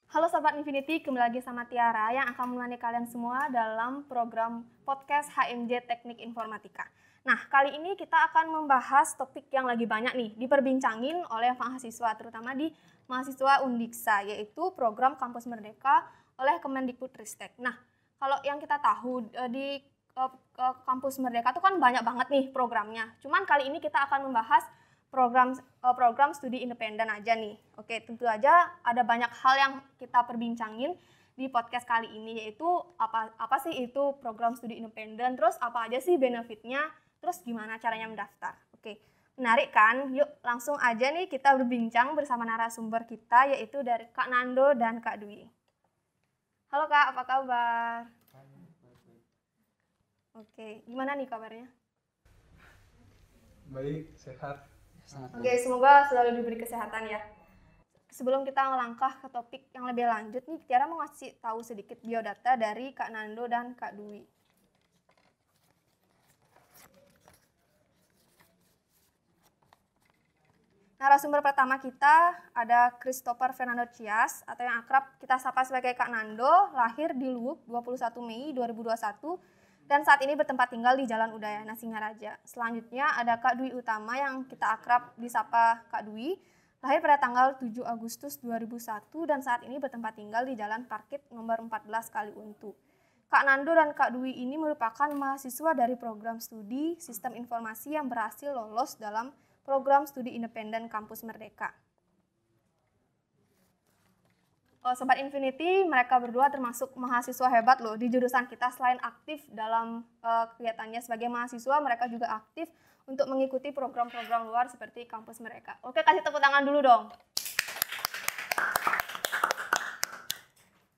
Halo Sobat Infinity, kembali lagi sama Tiara yang akan menemani kalian semua dalam program podcast HMJ Teknik Informatika. Nah, kali ini kita akan membahas topik yang lagi banyak nih diperbincangin oleh mahasiswa, terutama di mahasiswa Undiksa, yaitu program Kampus Merdeka oleh Kemendikbudristek. Nah, kalau yang kita tahu di Kampus Merdeka itu kan banyak banget nih programnya. Cuman kali ini kita akan membahas program studi independen aja nih. Oke, tentu aja ada banyak hal yang kita perbincangin di podcast kali ini, yaitu apa sih itu program studi independen, terus apa aja sih benefitnya, terus gimana caranya mendaftar. Oke, menarik kan? Yuk langsung aja nih kita berbincang bersama narasumber kita, yaitu dari Kak Nando dan Kak Dwi. Halo Kak, apa kabar? Oke, gimana nih kabarnya? Baik, sehat. Oke, semoga selalu diberi kesehatan ya. Sebelum kita melangkah ke topik yang lebih lanjut nih, Tiara mau ngasih tahu sedikit biodata dari Kak Nando dan Kak Dwi. Narasumber pertama kita ada Christopher Fernando Cias, atau yang akrab kita sapa sebagai Kak Nando, lahir di Luwuk 21 Mei 2021, dan saat ini bertempat tinggal di Jalan Udayana Singaraja. Selanjutnya ada Kak Dwi Utama yang kita akrab disapa Kak Dwi, lahir pada tanggal 7 Agustus 2001 dan saat ini bertempat tinggal di Jalan Parkit nomor 14 Kaliuntu. Kak Nando dan Kak Dwi ini merupakan mahasiswa dari program studi Sistem Informasi yang berhasil lolos dalam program studi independen Kampus Merdeka. Sobat Infinity, mereka berdua termasuk mahasiswa hebat loh di jurusan kita. Selain aktif dalam kegiatannya sebagai mahasiswa, mereka juga aktif untuk mengikuti program-program luar seperti Kampus Merdeka. Oke, kasih tepuk tangan dulu dong.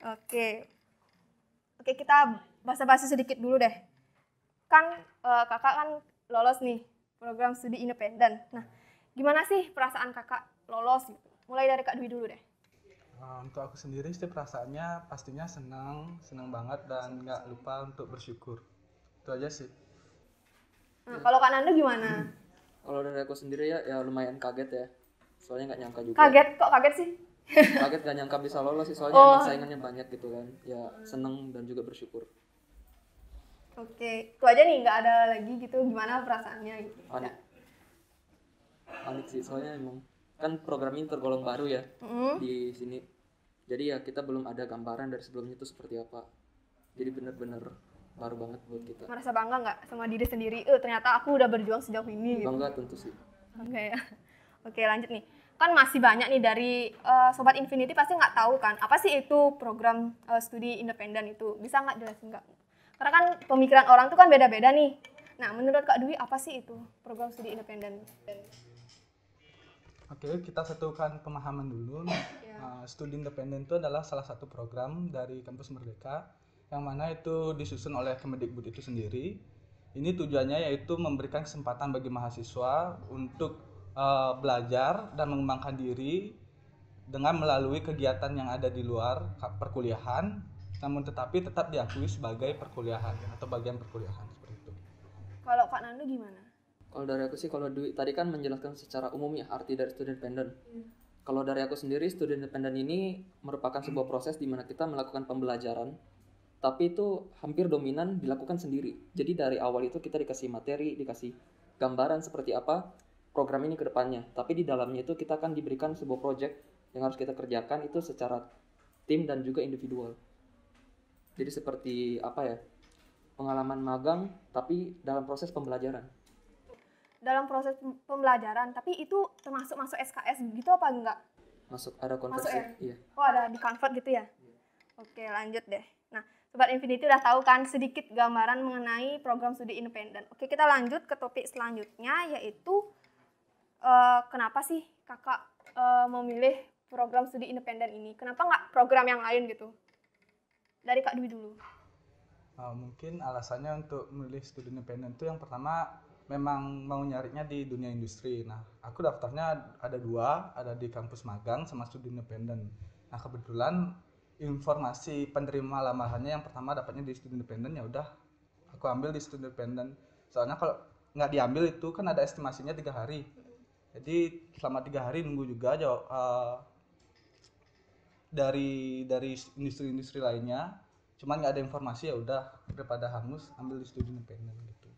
Oke, kita basa-basi sedikit dulu deh. Kan kakak kan lolos nih program studi independen. Nah, gimana sih perasaan kakak lolos gitu? Mulai dari Kak Dwi dulu deh. Untuk aku sendiri sih perasaannya pastinya senang banget dan nggak lupa untuk bersyukur. Itu aja sih. Nah, kalau Kak Nando gimana? Kalau dari aku sendiri ya lumayan kaget ya. Soalnya nggak nyangka juga. Kaget? Kok kaget sih? Kaget nggak nyangka bisa lolos sih, soalnya emang saingannya banyak gitu kan. Ya seneng dan juga bersyukur. Oke, itu aja nih, nggak ada lagi gitu, gimana perasaannya gitu? Panik sih, soalnya emang kan program ini tergolong baru ya di sini. Jadi ya kita belum ada gambaran dari sebelumnya itu seperti apa. Jadi benar-benar baru banget buat kita. Merasa bangga nggak sama diri sendiri? Ternyata aku udah berjuang sejauh ini. Bangga gitu. Tentu sih. Oke ya. Oke, lanjut nih. Kan masih banyak nih dari Sobat Infinity pasti nggak tahu kan apa sih itu program studi independen itu. Bisa nggak jelasin nggak? Karena kan pemikiran orang tuh kan beda-beda nih. Nah, menurut Kak Dwi apa sih itu program studi independen? Oke, kita satukan pemahaman dulu. Studi independen itu adalah salah satu program dari Kampus Merdeka yang mana itu disusun oleh Kemendikbud itu sendiri. Ini tujuannya yaitu memberikan kesempatan bagi mahasiswa untuk belajar dan mengembangkan diri dengan melalui kegiatan yang ada di luar perkuliahan, namun tetapi tetap diakui sebagai perkuliahan atau bagian perkuliahan seperti itu. Kalau Kak Nando gimana? Kalau dari aku sih, kalau Dwi tadi kan menjelaskan secara umum ya arti dari studi independen. Kalau dari aku sendiri, studi independen ini merupakan sebuah proses di mana kita melakukan pembelajaran, tapi itu hampir dominan dilakukan sendiri. Jadi dari awal itu kita dikasih materi, dikasih gambaran seperti apa program ini ke depannya. Tapi di dalamnya itu kita akan diberikan sebuah project yang harus kita kerjakan itu secara tim dan juga individual. Jadi seperti apa ya, pengalaman magang tapi dalam proses pembelajaran. Dalam proses pembelajaran, tapi itu termasuk masuk SKS gitu apa enggak? Masuk, ada konversi. Masuk ya? Iya. Oh, ada di convert gitu ya? Oke, lanjut deh. Nah, Sobat Infinity udah tahu kan sedikit gambaran mengenai program studi independen. Oke, kita lanjut ke topik selanjutnya, yaitu kenapa sih kakak memilih program studi independen ini? Kenapa nggak program yang lain gitu? Dari Kak Dwi dulu. Mungkin alasannya untuk memilih studi independen itu yang pertama memang mau nyarinya di dunia industri. Nah, aku daftarnya ada dua, ada di kampus magang sama studi independen. Nah, kebetulan informasi penerima lamarannya yang pertama dapatnya di studi independen, ya udah aku ambil di studi independen. Soalnya kalau nggak diambil itu kan ada estimasinya 3 hari. Jadi selama 3 hari nunggu juga dari industri-industri lainnya, cuman nggak ada informasi, ya udah daripada hangus ambil di studi independen gitu.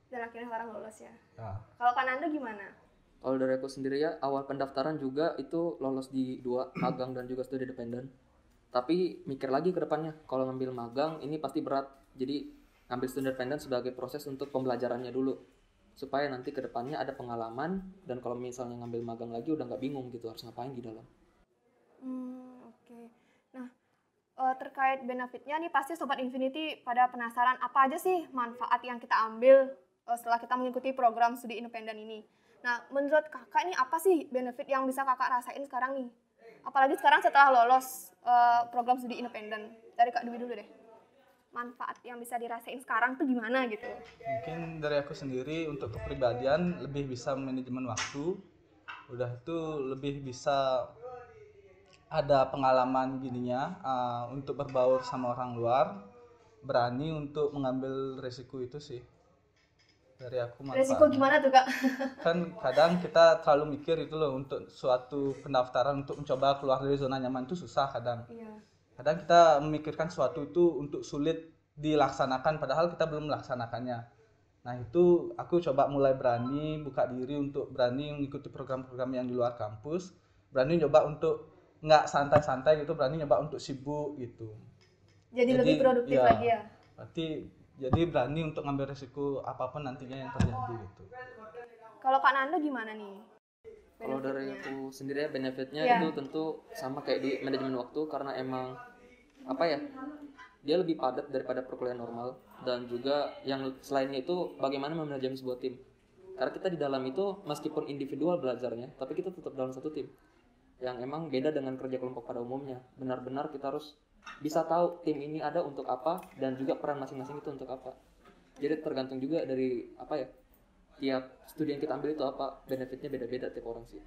Dan akhirnya sekarang lulus ya. Nah, Kalau Kak Nando gimana? Kalau dari aku sendiri ya, awal pendaftaran juga itu lolos di 2, magang dan juga studi independen. Tapi mikir lagi ke depannya, kalau ngambil magang ini pasti berat. Jadi ngambil studi independen sebagai proses untuk pembelajarannya dulu. Supaya nanti ke depannya ada pengalaman, dan kalau misalnya ngambil magang lagi udah nggak bingung gitu harus ngapain di dalam. Oke. Nah, terkait benefitnya nih pasti Sobat Infinity pada penasaran apa aja sih manfaat yang kita ambil setelah kita mengikuti program studi independen ini. Nah, menurut kakak nih apa sih benefit yang bisa kakak rasain sekarang nih? Apalagi sekarang setelah lolos program studi independen. Dari Kak Dwi dulu deh. Manfaat yang bisa dirasain sekarang tuh gimana gitu? mungkin dari aku sendiri untuk kepribadian lebih bisa manajemen waktu, udah itu lebih bisa ada pengalaman gininya, untuk berbaur sama orang luar, berani untuk mengambil resiko itu sih dari aku manfaatnya. Resiko gimana tuh Kak? Kan kadang kita terlalu mikir itu loh, untuk suatu pendaftaran untuk mencoba keluar dari zona nyaman itu susah kadang. Iya. Kadang kita memikirkan sesuatu itu untuk sulit dilaksanakan padahal kita belum melaksanakannya. Nah itu aku coba mulai berani buka diri untuk berani mengikuti program-program yang di luar kampus, berani nyoba untuk nggak santai-santai gitu, berani nyoba untuk sibuk gitu. Jadi lebih produktif lagi ya? Berarti jadi berani untuk ngambil resiko apapun nantinya yang terjadi gitu. Kalau Kak Nando gimana nih? Kalau dari aku sendiri ya, benefitnya Iya. itu tentu sama kayak di manajemen waktu, karena emang apa ya, dia lebih padat daripada perkuliahan normal. Dan juga yang selainnya itu bagaimana memanajemen sebuah tim, karena kita di dalam itu meskipun individual belajarnya, tapi kita tetap dalam satu tim yang emang beda dengan kerja kelompok pada umumnya. Benar-benar kita harus bisa tahu tim ini ada untuk apa dan juga peran masing-masing itu untuk apa. Jadi tergantung juga dari apa ya, tiap studi yang kita ambil itu apa, benefitnya beda-beda tiap orang sih.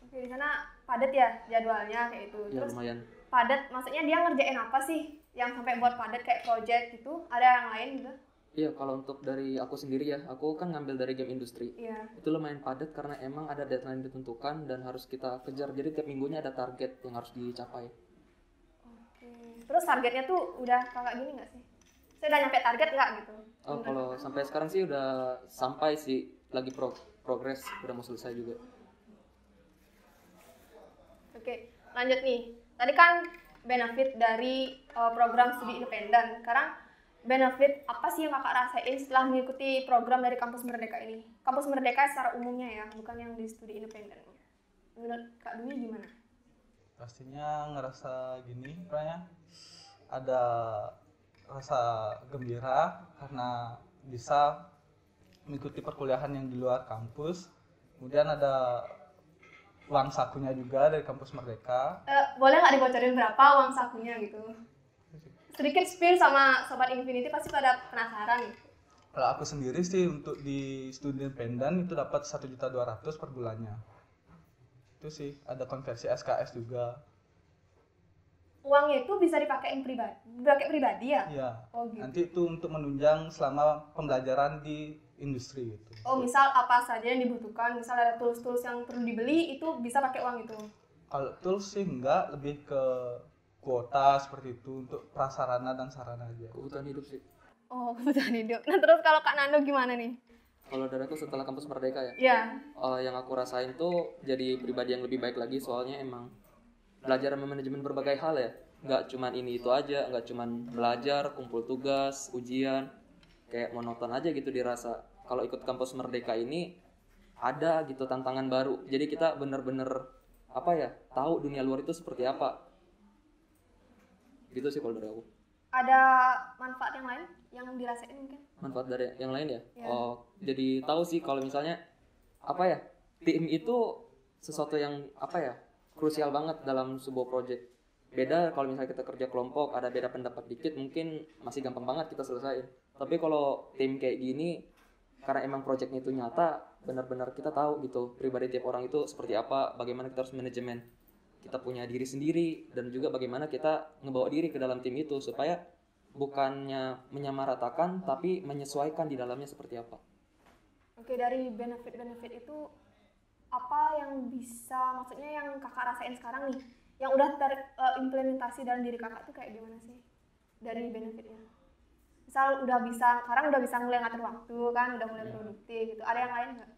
Oke, di sana padat ya jadwalnya kayak itu. Ya Terus lumayan. padat maksudnya dia ngerjain apa sih yang sampai buat padat kayak project gitu? Ada yang lain juga? Iya, kalau untuk dari aku sendiri ya, aku kan ngambil dari game industri. Iya. Itu lumayan padat karena emang ada deadline ditentukan dan harus kita kejar. Jadi tiap minggunya ada target yang harus dicapai. Oke. Terus targetnya tuh udah kakak gini nggak sih? Saya udah nyampe target nggak gitu? Oh, kalau sampai sekarang sih udah sampai sih, lagi progres, udah mau selesai juga. Oke, lanjut nih. Tadi kan benefit dari program studi independen. Sekarang benefit apa sih yang kakak rasain setelah mengikuti program dari Kampus Merdeka ini? Kampus Merdeka secara umumnya ya, bukan yang di studi independen. Menurut Kak Dwi gimana? Pastinya ngerasa gini, pokoknya ada rasa gembira karena bisa mengikuti perkuliahan yang di luar kampus. Kemudian ada uang sakunya juga dari Kampus Merdeka. Boleh nggak dibocorin berapa uang sakunya gitu? Sedikit spill sama Sobat Infinity pasti pada penasaran. Kalau aku sendiri sih untuk di studi independen itu dapat 1.200.000 per bulannya. Itu sih, ada konversi SKS juga. Uangnya itu bisa dipakai pribadi ya? Iya. Oh gitu. Nanti itu untuk menunjang selama pembelajaran di industri gitu. Oh, misal apa saja yang dibutuhkan, misal ada tools-tools yang perlu dibeli, itu bisa pakai uang itu? Kalau tools sih enggak, lebih ke kuota seperti itu untuk prasarana dan sarana aja. Kebutuhan hidup sih. Oh, kebutuhan hidup. Nah, terus kalau Kak Nando gimana nih? Kalau dari aku setelah Kampus Merdeka ya, Ya, yang aku rasain tuh jadi pribadi yang lebih baik lagi, soalnya emang belajar manajemen berbagai hal ya, nggak cuman ini itu aja, nggak cuman belajar, kumpul tugas, ujian, kayak monoton aja gitu dirasa. Kalau ikut Kampus Merdeka ini ada gitu tantangan baru, jadi kita bener-bener apa ya, tahu dunia luar itu seperti apa gitu sih kalau dari aku. ada manfaat yang lain yang dirasain mungkin? Manfaat dari yang lain ya? Ya. Oh, jadi tahu sih kalau misalnya apa ya, tim itu sesuatu yang apa ya, krusial banget dalam sebuah project. Beda kalau misalnya kita kerja kelompok, ada beda pendapat dikit mungkin masih gampang banget kita selesaiin. Tapi kalau tim kayak gini, karena emang projectnya itu nyata, benar-benar kita tahu gitu pribadi tiap orang itu seperti apa, bagaimana kita harus manajemen kita punya diri sendiri, dan juga bagaimana kita ngebawa diri ke dalam tim itu supaya bukannya menyamaratakan tapi menyesuaikan di dalamnya seperti apa. Oke, dari benefit-benefit itu apa yang bisa, maksudnya yang kakak rasain sekarang nih, yang udah terimplementasi dalam diri kakak tuh kayak gimana sih dari benefitnya? Misal sekarang udah bisa mulai ngatur waktu kan, udah mulai produktif gitu. Ada yang lain nggak?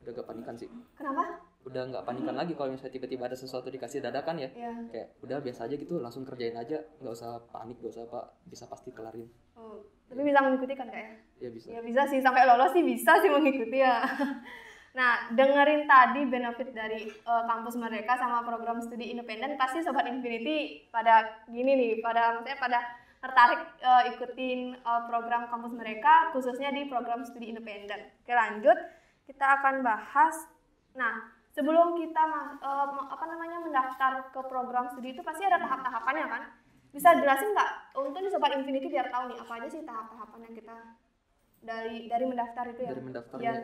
Udah gak panikan sih. Kenapa? Udah nggak panikan lagi kalau misalnya tiba-tiba ada sesuatu dikasih dadakan ya. Kayak udah biasa aja gitu, langsung kerjain aja, nggak usah panik, nggak usah apa, bisa pasti kelarin. Tapi bisa mengikuti kan kak ya? Ya bisa. Ya bisa sih, sampai lolos sih bisa sih mengikuti ya. Nah, dengerin tadi benefit dari kampus Merdeka sama program studi independen, pasti Sobat Infinity pada gini nih, maksudnya pada tertarik ikutin program kampus Merdeka, khususnya di program studi independen. Oke, lanjut, kita akan bahas. Nah, sebelum kita mendaftar ke program studi itu pasti ada tahap-tahapannya kan? Bisa jelasin nggak untuk di Sobat Infinity biar tahu nih apa aja sih tahap-tahapan yang kita dari mendaftar itu ya? Dari mendaftarnya. Ya.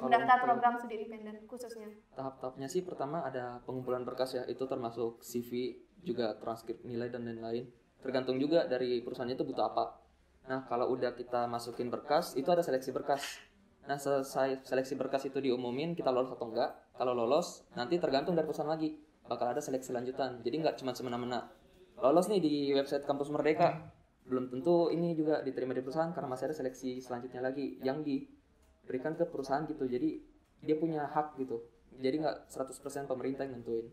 Mendaftar program studi independen khususnya. Tahap-tahapnya sih pertama ada pengumpulan berkas ya, itu termasuk CV, juga transkrip nilai dan lain-lain. Tergantung juga dari perusahaannya itu butuh apa. Nah, kalau udah kita masukin berkas, itu ada seleksi berkas. Nah, selesai seleksi berkas itu diumumin kita lolos atau enggak. Kalau lolos, nanti tergantung dari perusahaan lagi. Bakal ada seleksi lanjutan. Jadi nggak cuma semena-mena lolos nih di website Kampus Merdeka. Belum tentu ini juga diterima di perusahaan karena masih ada seleksi selanjutnya lagi yang diberikan ke perusahaan gitu. Jadi dia punya hak gitu. Jadi nggak 100% pemerintah yang nentuin.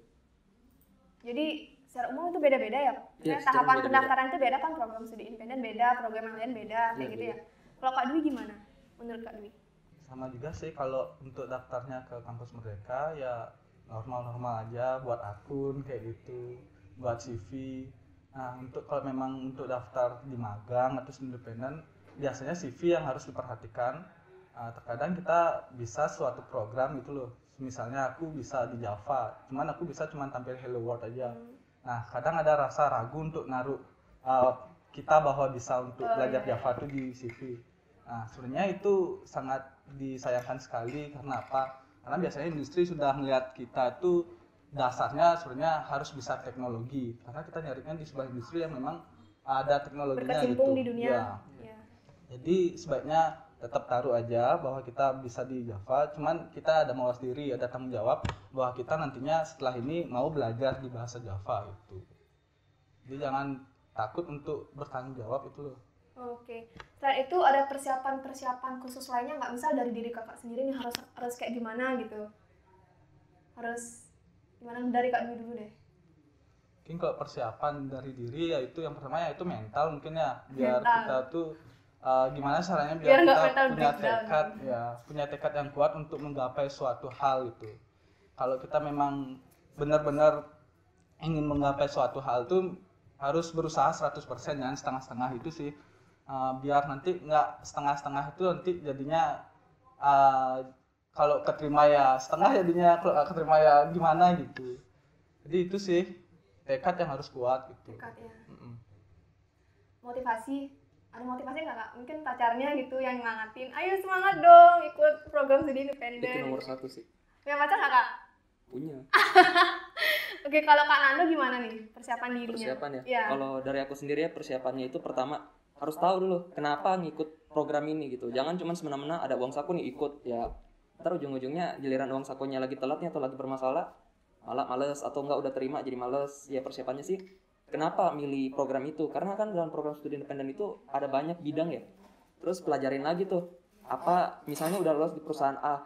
Jadi secara umum itu beda-beda ya? Ya, tahapan beda-beda. Pendaftaran itu beda kan, program studi independen beda, program yang lain beda, kayak gitu beda. ya. Kalau Kak Dwi gimana? Menurut Kak Dwi? Sama juga sih, kalau untuk daftarnya ke kampus Merdeka ya normal-normal aja, buat akun kayak gitu, buat CV. Nah, untuk kalau memang untuk daftar di magang atau independen, biasanya CV yang harus diperhatikan. Terkadang kita bisa suatu program gitu loh, misalnya aku bisa di Java, cuman aku bisa cuman tampil Hello World aja. Nah, kadang ada rasa ragu untuk naruh kita bahwa bisa untuk belajar Java itu di CV. Nah, sebenarnya itu sangat disayangkan sekali. Karena apa? Karena biasanya industri sudah melihat kita itu dasarnya sebenarnya harus bisa teknologi. Karena kita nyarinya di sebuah industri yang memang ada teknologinya berkecimpung gitu. di dunia. Ya. Jadi sebaiknya tetap taruh aja bahwa kita bisa di Java, cuman kita ada mawas diri, ada tanggung jawab bahwa kita nantinya setelah ini mau belajar di bahasa Java itu. Jadi jangan takut untuk bertanggung jawab itu loh. Oke. Selain itu ada persiapan khusus lainnya nggak? Misal dari diri kakak sendiri nih harus kayak gimana gitu? Harus gimana dari Kak Dwi dulu deh? Mungkin kalau persiapan dari diri ya itu yang pertama ya itu mental mungkin ya, biar Mental. kita tuh gimana caranya Biar nggak kita mental punya breakdown. tekad ya, punya tekad yang kuat untuk menggapai suatu hal itu. Kalau kita memang benar-benar ingin menggapai suatu hal itu harus berusaha 100%, jangan setengah-setengah itu sih. Biar nanti nggak setengah-setengah itu nanti jadinya kalau keterima ya setengah, jadinya kalau nggak keterima ya gimana gitu. Jadi itu sih tekad yang harus kuat gitu. Tekad ya. Motivasi, ada motivasi nggak Kak? Mungkin pacarnya gitu yang nyemangatin, ayo semangat dong ikut program studi independen. Itu nomor 1 sih. Punya pacar nggak Kak? Punya. Oke, kalau Kak Nando gimana nih persiapan dirinya? Persiapan ya. Ya. Kalau dari aku sendiri ya, persiapannya itu pertama harus tahu dulu kenapa ngikut program ini gitu. Jangan cuma semena-mena ada uang saku nih ikut ya. Ntar ujung-ujungnya giliran uang sakunya lagi telatnya atau lagi bermasalah, malah males atau enggak udah terima jadi males. Ya persiapannya sih kenapa milih program itu? Karena kan dalam program studi independen itu ada banyak bidang ya. Terus pelajarin lagi tuh. Apa misalnya udah lolos di perusahaan A,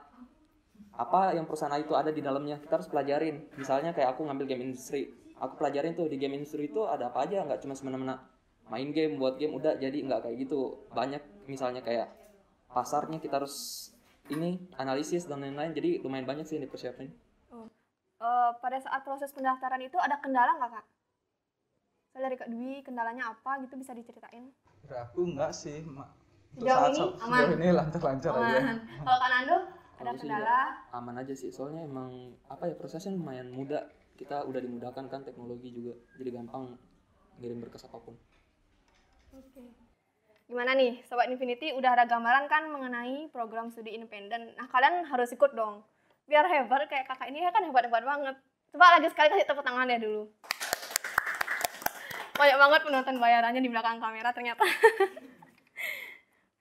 apa yang perusahaan A itu ada di dalamnya, kita harus pelajarin. Misalnya kayak aku ngambil game industry, aku pelajarin tuh di game industry itu ada apa aja, nggak cuma semena-mena main game, buat game udah jadi, nggak kayak gitu. Banyak misalnya kayak pasarnya kita harus ini analisis dan lain-lain, jadi lumayan banyak sih yang dipersiapin. Pada saat proses pendaftaran itu ada kendala nggak Kak? Saya dari Kak Dwi, kendalanya apa gitu bisa diceritain? Dari aku enggak sih, untuk Sejauh ini aman? lancar-lancar aja. Kalau Kak Nando ada Kalau sih kendala? aman aja sih, soalnya emang apa ya, prosesnya lumayan mudah. Kita udah dimudahkan kan, teknologi juga, jadi gampang ngirim berkas apapun. Oke. Gimana nih, Sobat Infinity udah ada gambaran kan mengenai program studi independen. Nah, kalian harus ikut dong. Biar hebat kayak kakak ini kan hebat-hebat banget. Coba lagi sekali kasih tepuk tangan ya dulu. Banyak banget penonton bayarannya di belakang kamera ternyata.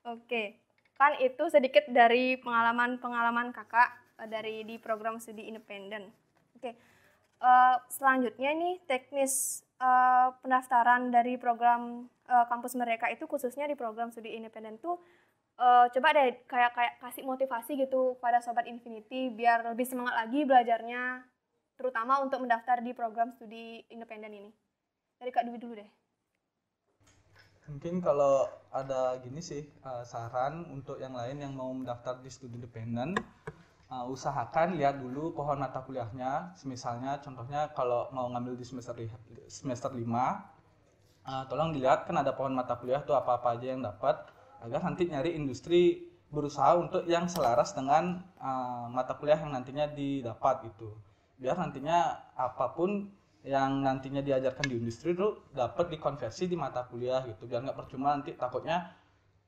Oke. Kan itu sedikit dari pengalaman kakak dari di program studi independen. Oke. selanjutnya nih teknis pendaftaran dari program kampus mereka itu khususnya di program studi independen tuh coba deh kayak kasih motivasi gitu pada Sobat Infinity biar lebih semangat lagi belajarnya, terutama untuk mendaftar di program studi independen ini. Dari Kak Dwi dulu deh. Mungkin kalau ada gini sih, saran untuk yang lain yang mau mendaftar di studi independen, usahakan lihat dulu pohon mata kuliahnya. Misalnya contohnya kalau mau ngambil di semester 5, tolong dilihat kan ada pohon mata kuliah tuh apa-apa aja yang dapat, agar nanti nyari industri berusaha untuk yang selaras dengan mata kuliah yang nantinya didapat gitu. Biar nantinya apapun yang nantinya diajarkan di industri itu dapat dikonversi di mata kuliah gitu. Biar nggak percuma nanti takutnya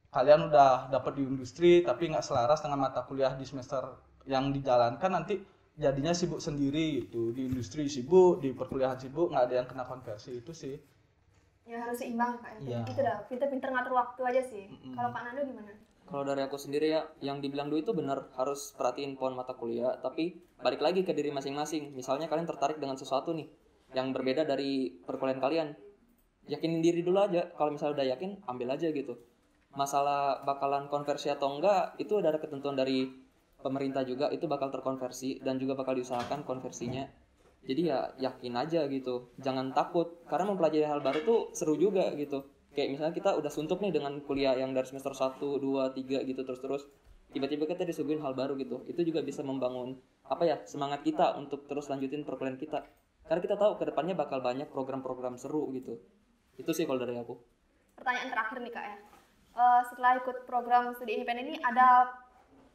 kalian udah dapat di industri tapi nggak selaras dengan mata kuliah di semester yang dijalankan, nanti jadinya sibuk sendiri gitu. Di industri sibuk, di perkuliahan sibuk, nggak ada yang kena konversi itu sih. Ya harus seimbang Kak. Iya. Itu dah pinter-pinter ngatur waktu aja sih. Kalau Kak Nando gimana? Kalau dari aku sendiri ya, yang dibilang Dwi itu benar, harus perhatiin pohon mata kuliah, tapi balik lagi ke diri masing-masing. Misalnya kalian tertarik dengan sesuatu nih yang berbeda dari perkuliahan kalian, yakinin diri dulu aja. Kalau misalnya udah yakin, ambil aja gitu. Masalah bakalan konversi atau enggak, itu udah ada ketentuan dari pemerintah juga, itu bakal terkonversi dan juga bakal diusahakan konversinya. Jadi ya yakin aja gitu, jangan takut, karena mempelajari hal baru tuh seru juga gitu. Kayak misalnya kita udah suntuk nih dengan kuliah yang dari semester 1, 2, 3 gitu terus-terus, tiba-tiba kita disuguhin hal baru gitu. Itu juga bisa membangun semangat kita untuk terus lanjutin perkuliahan kita. Karena kita tahu kedepannya bakal banyak program-program seru gitu. Itu sih kalau dari aku. Pertanyaan terakhir nih Kak ya. Setelah ikut program studi independen ini ada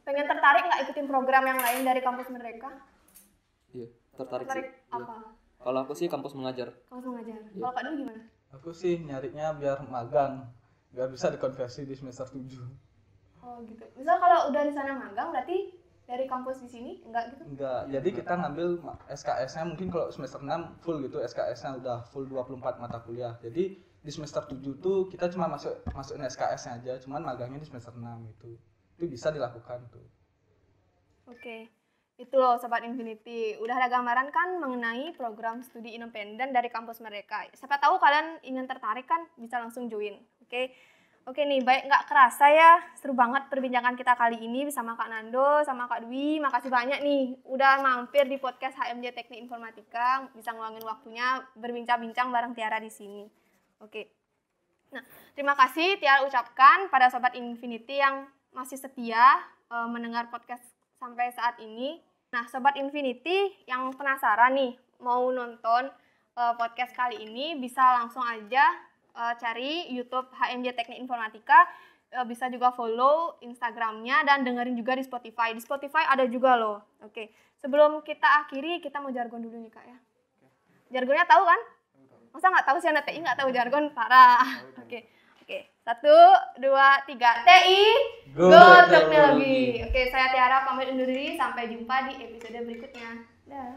pengen tertarik nggak ikutin program yang lain dari kampus mereka? Iya, tertarik sih. Apa? Iya. Kalau aku sih kampus mengajar. Kampus mengajar. Kalau Kak Dwi gimana? Aku sih nyarinya biar magang, biar bisa dikonversi di semester 7. Oh gitu. Misal kalau udah di sana magang berarti dari kampus di sini enggak gitu? Enggak, jadi kita ngambil SKS-nya mungkin kalau semester 6 full gitu, SKS-nya udah full 24 mata kuliah. Jadi di semester 7 tuh kita cuma masukin SKS-nya aja, cuman magangnya di semester 6 itu. Itu bisa dilakukan tuh. Oke. Itu loh Sobat Infinity, udah ada gambaran kan mengenai program studi independen dari kampus mereka. Siapa tahu kalian ingin tertarik kan bisa langsung join. Oke nih, baik nggak kerasa ya, seru banget perbincangan kita kali ini bersama Kak Nando, sama Kak Dwi. Makasih banyak nih udah mampir di podcast HMJ Teknik Informatika, bisa ngeluangin waktunya berbincang-bincang bareng Tiara di sini. Oke. Nah, terima kasih Tiara ucapkan pada Sobat Infinity yang masih setia mendengar podcast sampai saat ini. Nah, Sobat Infinity yang penasaran nih mau nonton podcast kali ini bisa langsung aja cari YouTube HMJ Teknik Informatika, bisa juga follow Instagramnya dan dengerin juga di Spotify. Di Spotify ada juga loh. Oke, sebelum kita akhiri kita mau jargon dulu nih Kak ya. Jargonnya tahu kan? Masa nggak tahu sih anak TI nggak tahu jargon, parah. Oke. 1, 2, 3. TI Go Teknologi. Oke, saya Tiara pamit undur diri. Sampai jumpa di episode berikutnya. Dah.